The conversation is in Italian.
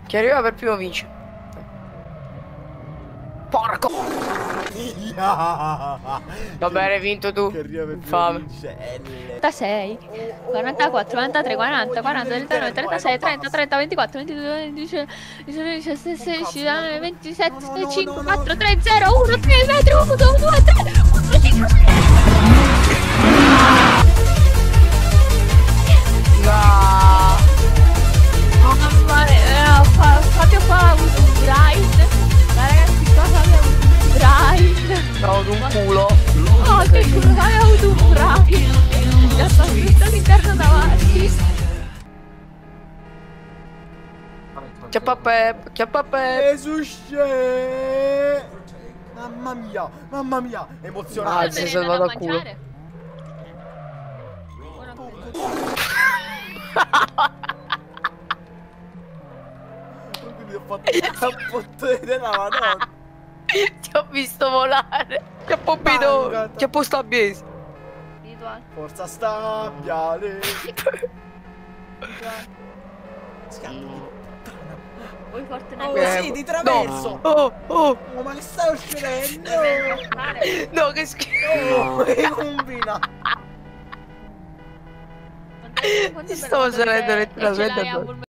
Chi arriva per primo vince. Porco! Va bene, hai vinto tu. Che arriva per Infame. 36, 44, 43, 40, 40, 39, 36, 30, 30, 24, 22, 25, 26, 16, 27, 5, 4, 3, 0, 1, 3 metri, 1, 2, 3, 1, 5, 6. No. Mamma mia, Fabio qua ha avuto un grind. Ma ragazzi, qua Fabio ha avuto un grind. Ho avuto un culo. Oh, che culo, Fabio ha avuto un grind. Mi ha fatto all'interno davanti. Chiappa Pep, chiappa Pep. Esusce! Mamma mia, emozionante. Ah, si è salvato al culo. Quindi ho fatto il cappottone della madonna. Ti ho visto volare. Chiappo Pino. Chiappo Stabbiesi. Forza Stabbiale. Vuoi Oh Fortnite? sì, di traverso. Oh, oh. Oh, ma che stai uscendo? No, che schifo. Oh, che combina. Stavo salendo letteralmente.